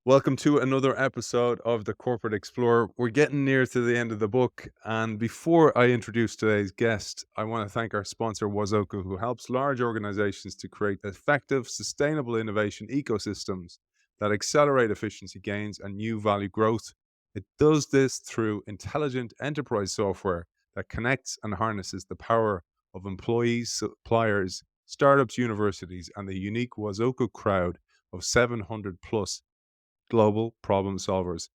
Welcome to another episode of the Corporate Explorer. We're getting near to the end of the book, and before I introduce today's guest, I want to thank our sponsor, Wazoku, who helps large organizations to create effective, sustainable innovation ecosystems that accelerate efficiency gains and new value growth. It does this through intelligent enterprise software that connects and harnesses the power of employees, suppliers, startups, universities, and the unique Wazoku crowd of 700 plus global problem solvers.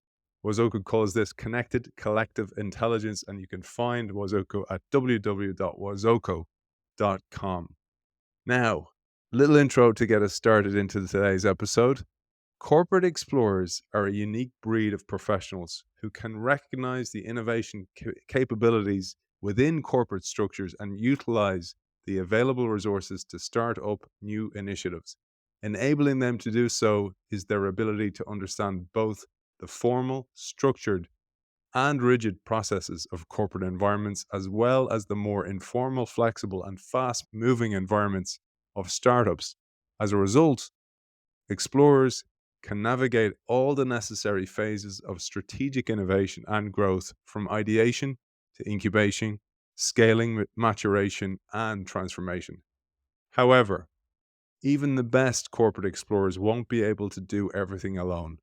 Wazoku calls this connected collective intelligence, and you can find Wazoku at www.wazoku.com. Now, little intro to get us started into today's episode. Corporate explorers are a unique breed of professionals who can recognize the innovation capabilities within corporate structures and utilize the available resources to start up new initiatives. Enabling them to do so is their ability to understand both the formal, structured, and rigid processes of corporate environments, as well as the more informal, flexible, and fast moving environments of startups. As a result, explorers can navigate all the necessary phases of strategic innovation and growth, from ideation to incubation, scaling, maturation, and transformation. However, even the best corporate explorers won't be able to do everything alone.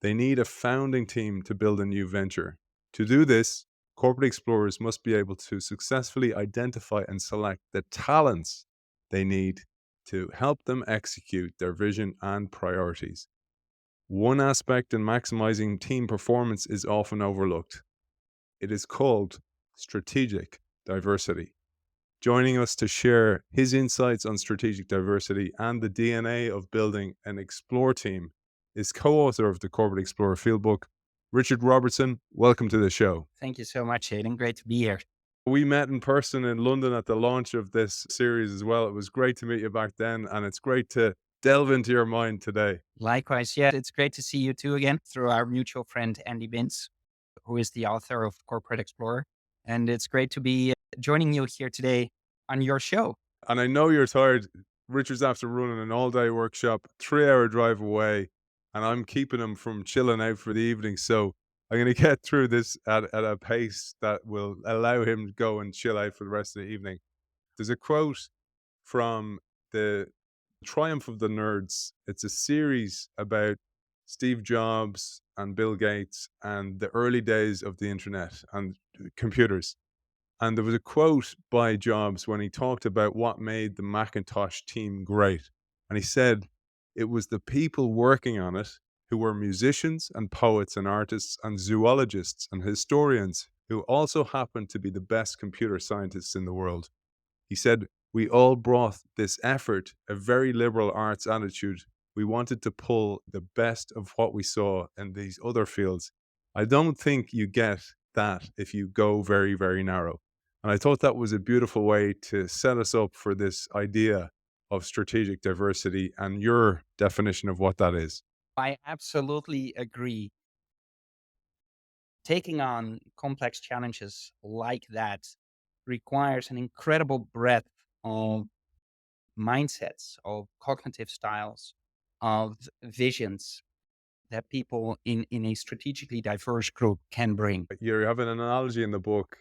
They need a founding team to build a new venture. To do this, corporate explorers must be able to successfully identify and select the talents they need to help them execute their vision and priorities. One aspect in maximizing team performance is often overlooked. It is called strategic diversity. Joining us to share his insights on strategic diversity and the DNA of building an Explore team is co-author of the Corporate Explorer Fieldbook, Richard Robertson. Welcome to the show. Thank you so much, Aidan. Great to be here. We met in person in London at the launch of this series as well. It was great to meet you back then, and it's great to delve into your mind today. Likewise, yeah, it's great to see you too again through our mutual friend, Andy Binns, who is the author of Corporate Explorer. And it's great to be joining you here today on your show. And I know you're tired. Richard's after running an all-day workshop, 3-hour drive away, and I'm keeping him from chilling out for the evening. So I'm going to get through this at a pace that will allow him to go and chill out for the rest of the evening. There's a quote from the Triumph of the Nerds. It's a series about Steve Jobs and Bill Gates and the early days of the internet and computers. And there was a quote by Jobs when he talked about what made the Macintosh team great. And he said it was the people working on it who were musicians and poets and artists and zoologists and historians who also happened to be the best computer scientists in the world. He said, we all brought this effort, a very liberal arts attitude. We wanted to pull the best of what we saw in these other fields. I don't think you get that if you go very, very narrow. And I thought that was a beautiful way to set us up for this idea of strategic diversity and your definition of what that is. I absolutely agree. Taking on complex challenges like that requires an incredible breadth of mindsets, of cognitive styles, of visions that people in a strategically diverse group can bring. You have an analogy in the book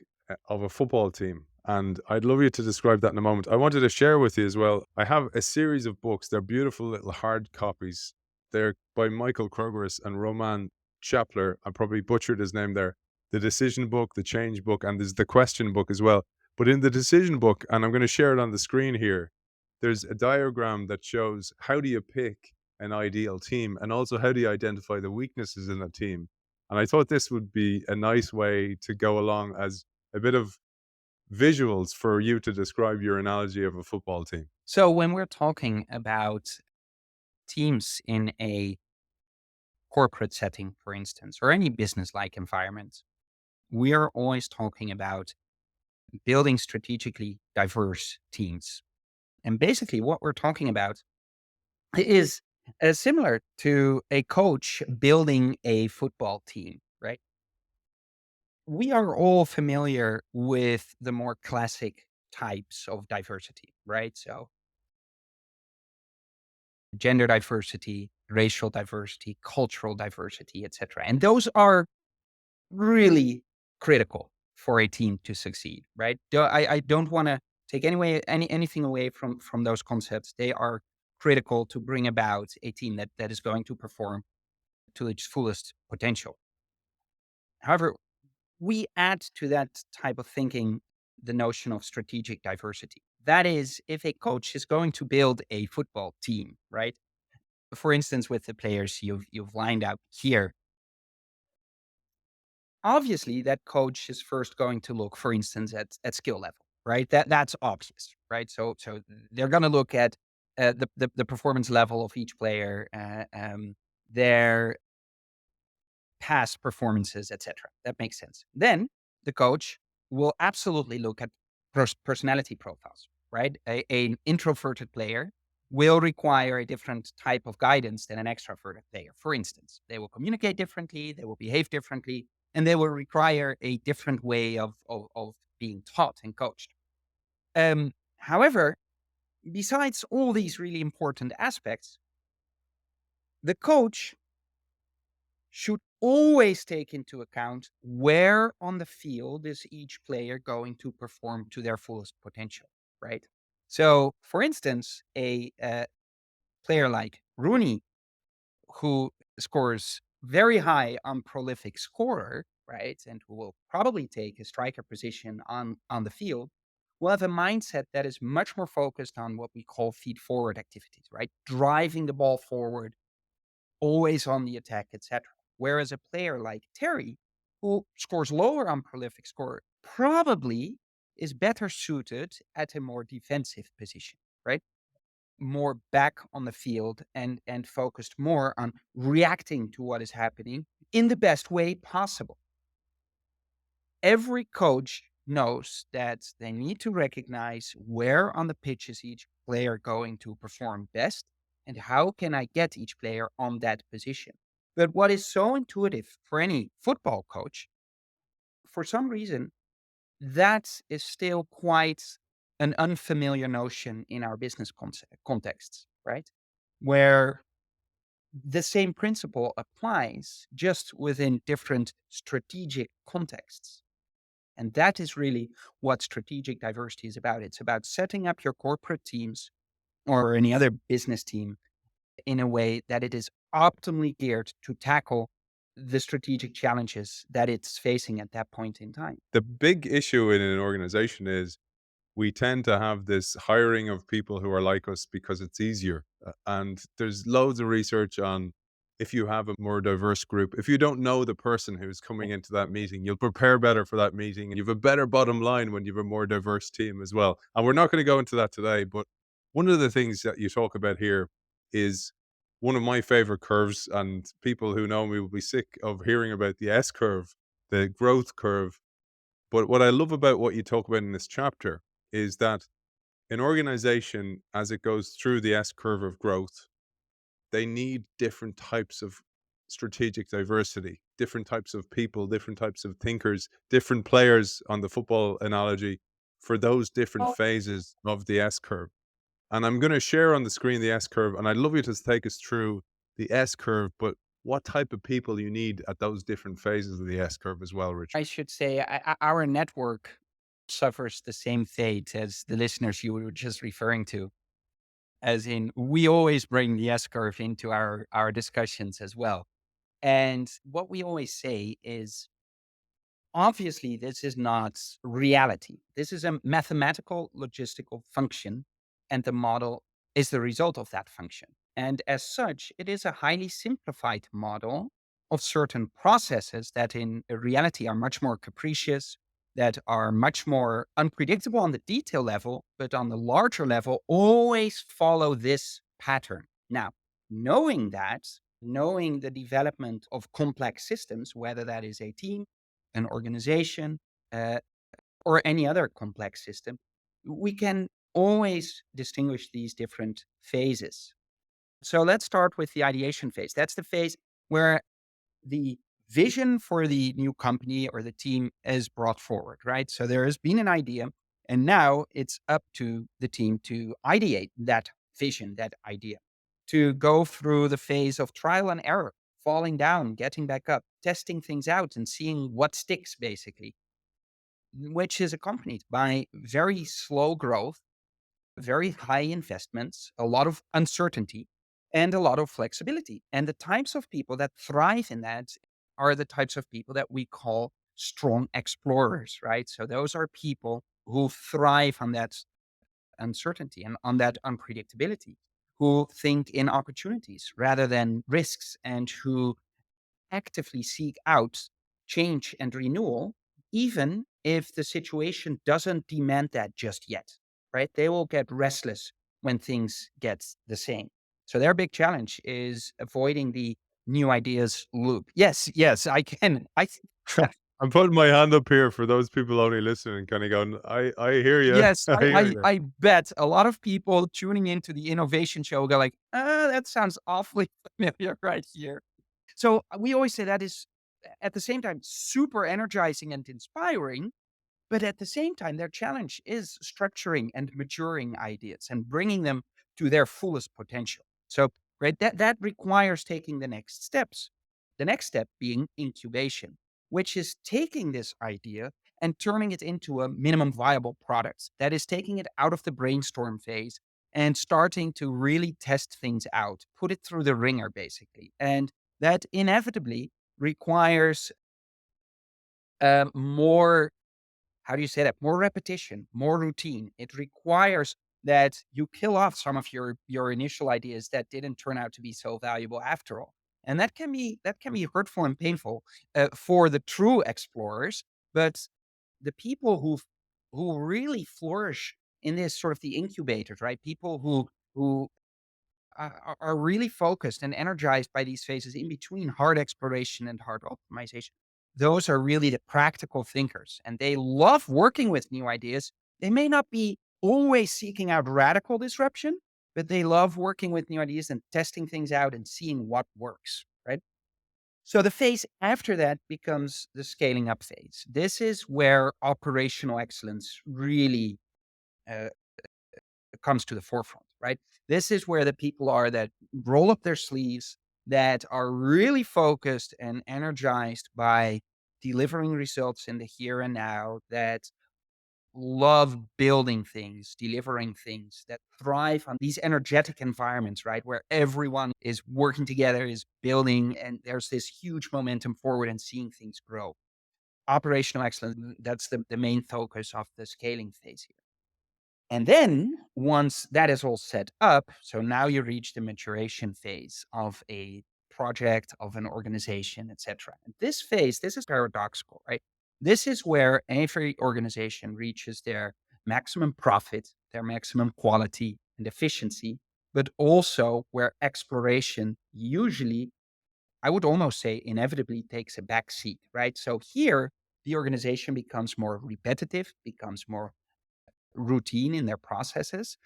of a football team, and I'd love you to describe that in a moment. I wanted to share with you as well. I have a series of books. They're beautiful little hard copies. They're by Michael Krogeris and Roman Chapler. I probably butchered his name there. The Decision book, the Change book, and there's the Question book as well. But in the Decision book, and I'm going to share it on the screen here, there's a diagram that shows how do you pick an ideal team, and also how do you identify the weaknesses in a team. And I thought this would be a nice way to go along as a bit of visuals for you to describe your analogy of a football team. So when we're talking about teams in a corporate setting, for instance, or any business-like environment, we are always talking about building strategically diverse teams. And basically what we're talking about is similar to a coach building a football team, right? We are all familiar with the more classic types of diversity, right? So gender diversity, racial diversity, cultural diversity, etc. And those are really critical for a team to succeed, right? I don't want to take anything away from those concepts. They are critical to bring about a team that is going to perform to its fullest potential. However, we add to that type of thinking the notion of strategic diversity. That is, if a coach is going to build a football team, right? For instance, with the players you've lined out here, obviously that coach is first going to look, for instance, at skill level, right? That's obvious, right? So they're going to look at the performance level of each player, their past performances, etc. That makes sense. Then the coach will absolutely look at personality profiles, right? An introverted player will require a different type of guidance than an extroverted player. For instance, they will communicate differently, they will behave differently, and they will require a different way of being taught and coached. However, besides all these really important aspects, the coach should always take into account where on the field is each player going to perform to their fullest potential, right? So, for instance, a player like Rooney, who scores very high on prolific scorer, right, and who will probably take a striker position on the field, will have a mindset that is much more focused on what we call feed forward activities, right? Driving the ball forward, always on the attack, etc. Whereas a player like Terry, who scores lower on prolific score, probably is better suited at a more defensive position, right? More back on the field and focused more on reacting to what is happening in the best way possible. Every coach knows that they need to recognize where on the pitch is each player going to perform best and how can I get each player on that position. But what is so intuitive for any football coach, for some reason, that is still quite an unfamiliar notion in our business contexts, right? Where the same principle applies just within different strategic contexts. And that is really what strategic diversity is about. It's about setting up your corporate teams or any other business team in a way that it is optimally geared to tackle the strategic challenges that it's facing at that point in time. The big issue in an organization is we tend to have this hiring of people who are like us because it's easier. And there's loads of research on if you have a more diverse group, if you don't know the person who's coming into that meeting, you'll prepare better for that meeting and you have a better bottom line when you have a more diverse team as well. And we're not going to go into that today, but one of the things that you talk about here is one of my favorite curves. And people who know me will be sick of hearing about the S curve, the growth curve. But what I love about what you talk about in this chapter is that an organization, as it goes through the S curve of growth, they need different types of strategic diversity, different types of people, different types of thinkers, different players on the football analogy for those different phases of the S curve. And I'm going to share on the screen the S curve, and I'd love you to take us through the S curve, but what type of people you need at those different phases of the S curve as well, Richard. I should say our network suffers the same fate as the listeners you were just referring to. As in, we always bring the S curve into our discussions as well. And what we always say is, obviously, this is not reality. This is a mathematical logistical function, and the model is the result of that function. And as such, it is a highly simplified model of certain processes that in reality are much more capricious, that are much more unpredictable on the detail level, but on the larger level, always follow this pattern. Now, knowing that, knowing the development of complex systems, whether that is a team, an organization, uh, or any other complex system, we can always distinguish these different phases. So let's start with the ideation phase. That's the phase where the vision for the new company or the team is brought forward, right? So there has been an idea, and now it's up to the team to ideate that vision, that idea. to go through the phase of trial and error, falling down, getting back up, testing things out, and seeing what sticks, basically, which is accompanied by very slow growth, very high investments, a lot of uncertainty, and a lot of flexibility. And the types of people that thrive in that are the types of people that we call strong explorers, right? So those are people who thrive on that uncertainty and on that unpredictability, who think in opportunities rather than risks, and who actively seek out change and renewal, even if the situation doesn't demand that just yet, right? They will get restless when things get the same. So their big challenge is avoiding the new ideas loop. Yes, yes, I can. I'm putting my hand up here for those people only listening, kind of going, I hear you. Yes, I hear you. I bet a lot of people tuning into the innovation show go like, that sounds awfully familiar right here. So we always say that is at the same time super energizing and inspiring, but at the same time, their challenge is structuring and maturing ideas and bringing them to their fullest potential. So, right, that requires taking the next steps. The next step being incubation, which is taking this idea and turning it into a minimum viable product. That is taking it out of the brainstorm phase and starting to really test things out, put it through the ringer, basically. And that inevitably requires more, how do you say that? More repetition, more routine. It requires that you kill off some of your initial ideas that didn't turn out to be so valuable after all. And that can be hurtful and painful for the true explorers. But the people who really flourish in this sort of the incubators, right? People who are really focused and energized by these phases in between hard exploration and hard optimization. Those are really the practical thinkers, and they love working with new ideas. They may not be always seeking out radical disruption, but they love working with new ideas and testing things out and seeing what works, right? So the phase after that becomes the scaling up phase. This is where operational excellence really uh, comes to the forefront, right? This is where the people are that roll up their sleeves, that are really focused and energized by delivering results in the here and now, that love building things, delivering things, that thrive on these energetic environments, right? Where everyone is working together, is building, and there's this huge momentum forward and seeing things grow. Operational excellence, that's the main focus of the scaling phase here. And then once that is all set up, so now you reach the maturation phase of a project, of an organization, etc. And this phase, this is paradoxical, right? This is where every organization reaches their maximum profit, their maximum quality and efficiency, but also where exploration usually, I would almost say inevitably, takes a back seat, right? So here, the organization becomes more repetitive, becomes more routine in their processes.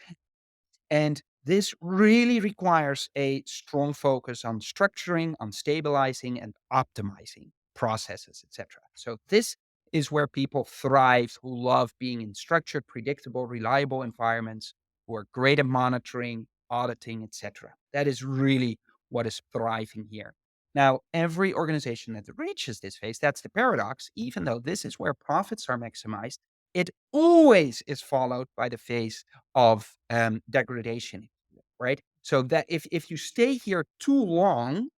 And this really requires a strong focus on structuring, on stabilizing, and optimizing processes, etc. So this is where people thrive who love being in structured, predictable, reliable environments, who are great at monitoring, auditing, etc. That is really what is thriving here. Now, every organization that reaches this phase, that's the paradox, even though this is where profits are maximized, it always is followed by the phase of degradation, right? So that if you stay here too long,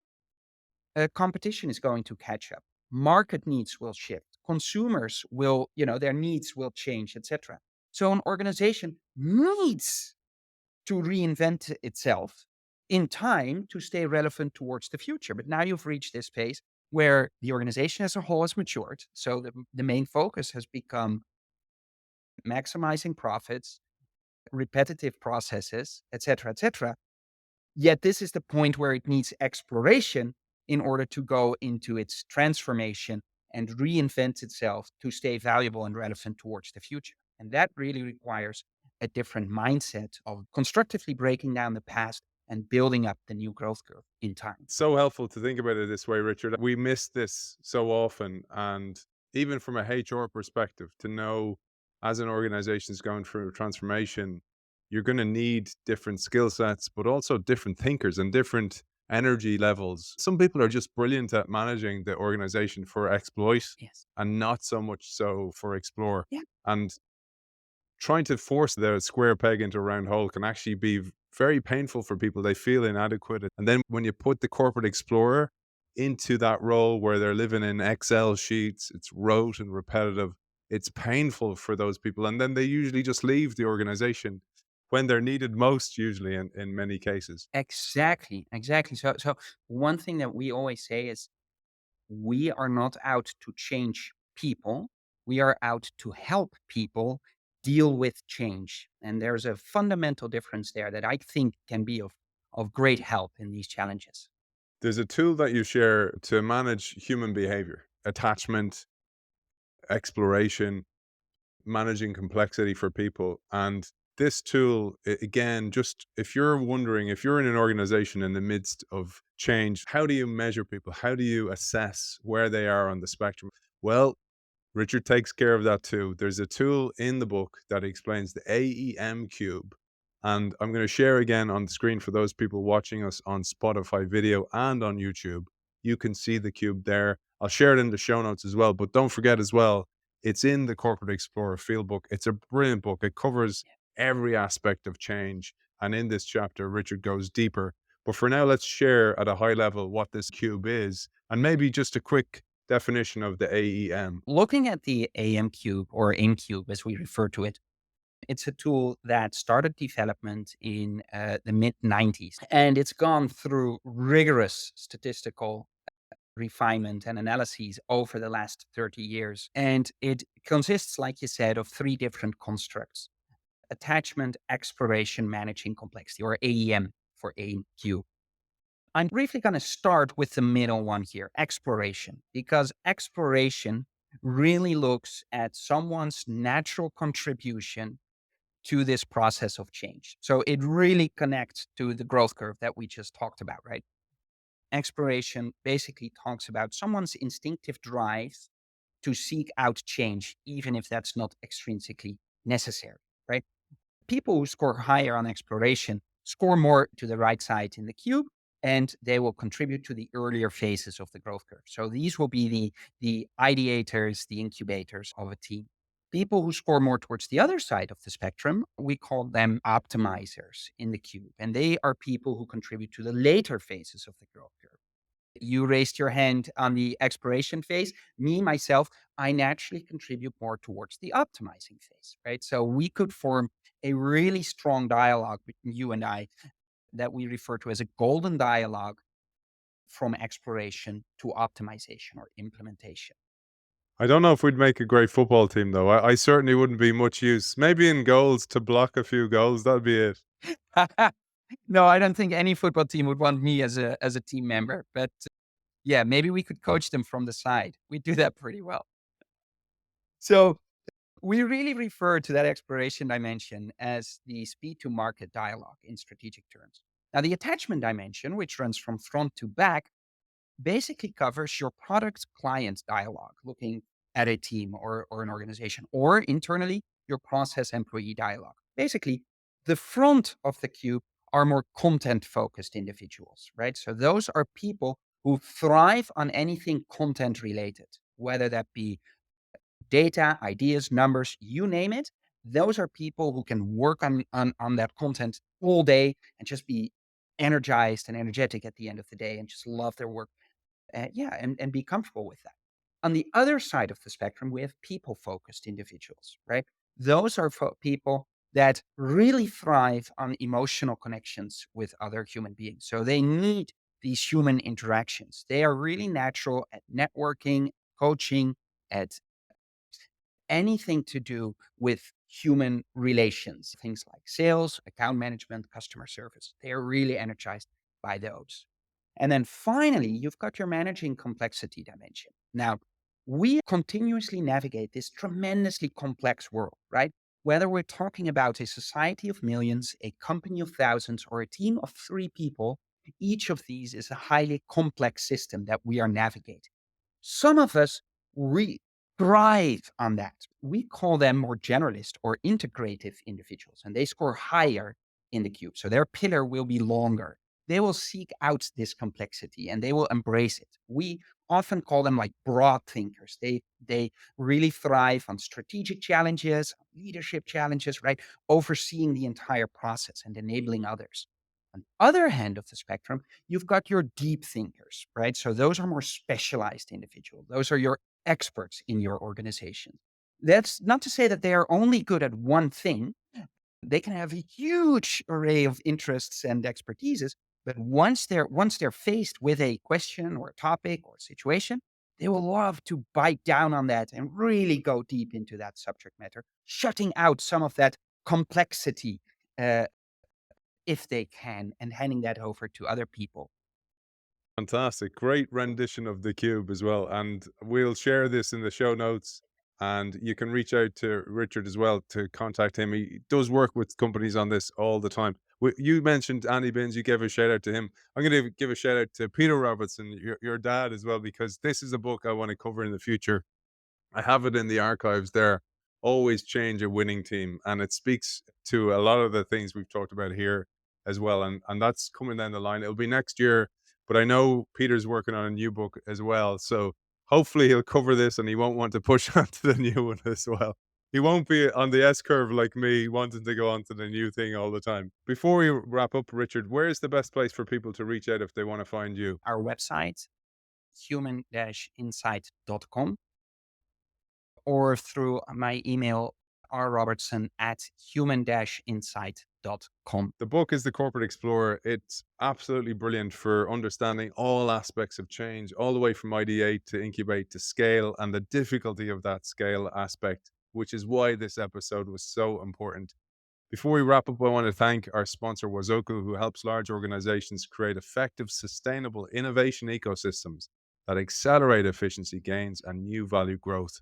competition is going to catch up. Market needs will shift. Consumers will, their needs will change, etc. So an organization needs to reinvent itself in time to stay relevant towards the future. But now you've reached this phase where the organization as a whole has matured. So the main focus has become maximizing profits, repetitive processes, etc., etc. Yet this is the point where it needs exploration in order to go into its transformation and reinvent itself to stay valuable and relevant towards the future. And that really requires a different mindset of constructively breaking down the past and building up the new growth curve in time. So helpful to think about it this way, Richard. We miss this so often. And even from a HR perspective, to know as an organization is going through a transformation, you're going to need different skill sets, but also different thinkers and different energy levels. Some people are just brilliant at managing the organization for exploit Yes. and not so much so for explore. Yeah. And trying to force the square peg into a round hole can actually be very painful for people. They feel inadequate. And then when you put the corporate explorer into that role where they're living in Excel sheets, it's rote and repetitive. It's painful for those people. And then they usually just leave the organization when they're needed most, usually in many cases. Exactly. Exactly. So one thing that we always say is we are not out to change people. We are out to help people deal with change. And there's a fundamental difference there that I think can be of great help in these challenges. There's a tool that you share to manage human behavior, attachment, exploration, managing complexity for people. And this tool, again, just if you're wondering, if you're in an organization in the midst of change, how do you measure people? How do you assess where they are on the spectrum? Well, Richard takes care of that too. There's a tool in the book that explains the AEM Cube. And I'm going to share again on the screen for those people watching us on Spotify video and on YouTube. You can see the cube there. I'll share it in the show notes as well. But don't forget as well, it's in the Corporate Explorer Field Book. It's a brilliant book. It covers every aspect of change. And in this chapter, Richard goes deeper. But for now, let's share at a high level what this cube is and maybe just a quick definition of the AEM. Looking at the AM Cube or AIM Cube, as we refer to it, it's a tool that started development in the mid 90s, and it's gone through rigorous statistical refinement and analyses over the last 30 years. And it consists, like you said, of three different constructs: attachment, exploration, managing complexity, or AEM for AIM-Q. I'm briefly going to start with the middle one here, exploration, because exploration really looks at someone's natural contribution to this process of change. So it really connects to the growth curve that we just talked about, right? Exploration basically talks about someone's instinctive drive to seek out change, even if that's not extrinsically necessary, right? People who score higher on exploration score more to the right side in the cube, and they will contribute to the earlier phases of the growth curve. So these will be the ideators, the incubators of a team. People who score more towards the other side of the spectrum, we call them optimizers in the cube. And they are people who contribute to the later phases of the growth curve. You raised your hand on the exploration phase. Me, myself, I naturally contribute more towards the optimizing phase, right? So we could form a really strong dialogue between you and I that we refer to as a golden dialogue from exploration to optimization or implementation. I don't know if we'd make a great football team, though. I certainly wouldn't be much use. Maybe in goals to block a few goals. That'd be it. No, I don't think any football team would want me as a team member, but yeah, maybe we could coach them from the side. We do that pretty well. So we really refer to that exploration dimension as the speed to market dialogue in strategic terms. Now, the attachment dimension, which runs from front to back, basically covers your product client dialogue, looking at a team or an organization, or internally, your process employee dialogue. Basically, the front of the cube are more content focused individuals, right? So those are people who thrive on anything content related, whether that be data, ideas, numbers, you name it. Those are people who can work on that content all day and just be energized and energetic at the end of the day and just love their work. Yeah, and be comfortable with that. On the other side of the spectrum, we have people focused individuals, right? Those are people that really thrive on emotional connections with other human beings. So they need these human interactions. They are really natural at networking, coaching, at anything to do with human relations, things like sales, account management, customer service. They are really energized by those. And then finally, you've got your managing complexity dimension. Now, we continuously navigate this tremendously complex world, right? Whether we're talking about a society of millions, a company of thousands, or a team of three people, each of these is a highly complex system that we are navigating. Some of us thrive on that. We call them more generalist or integrative individuals, and they score higher in the cube. So their pillar will be longer. They will seek out this complexity and they will embrace it. We often call them like broad thinkers. They really thrive on strategic challenges, leadership challenges, right? Overseeing the entire process and enabling others. On the other hand of the spectrum, you've got your deep thinkers, right? So those are more specialized individuals. Those are your experts in your organization. That's not to say that they are only good at one thing. They can have a huge array of interests and expertises, but once they're faced with a question or a topic or a situation, they will love to bite down on that and really go deep into that subject matter, shutting out some of that complexity uh, if they can, and handing that over to other people. Fantastic. Great rendition of the cube as well. And we'll share this in the show notes. And you can reach out to Richard as well to contact him. He does work with companies on this all the time. You mentioned Andy Binns, you gave a shout out to him. I'm going to give a shout out to Peter Robertson, your dad as well, because this is a book I want to cover in the future. I have it in the archives there. Always change a winning team, and it speaks to a lot of the things we've talked about here as well. And that's coming down the line. It'll be next year, but I know Peter's working on a new book as well. So hopefully he'll cover this, and he won't want to push on to the new one as well. He won't be on the S curve like me, wanting to go on to the new thing all the time. Before we wrap up, Richard, where's the best place for people to reach out if they want to find you? Our website, human-insight.com, or through my email, rrobertson@human-insight.com. The book is The Corporate Explorer. It's absolutely brilliant for understanding all aspects of change, all the way from ideate to incubate to scale, and the difficulty of that scale aspect, which is why this episode was so important. Before we wrap up, I want to thank our sponsor, Wazoku, who helps large organizations create effective, sustainable innovation ecosystems that accelerate efficiency gains and new value growth.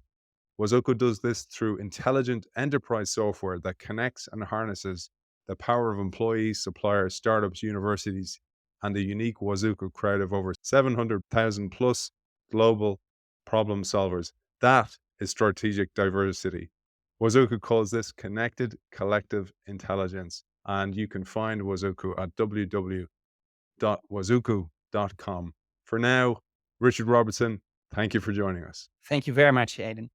Wazoku does this through intelligent enterprise software that connects and harnesses the power of employees, suppliers, startups, universities, and the unique Wazoku crowd of over 700,000 plus global problem solvers. That is strategic diversity. Wazoku calls this connected collective intelligence, and you can find Wazoku at www.wazoku.com. For now, Richard Robertson, thank you for joining us. Thank you very much, Aidan.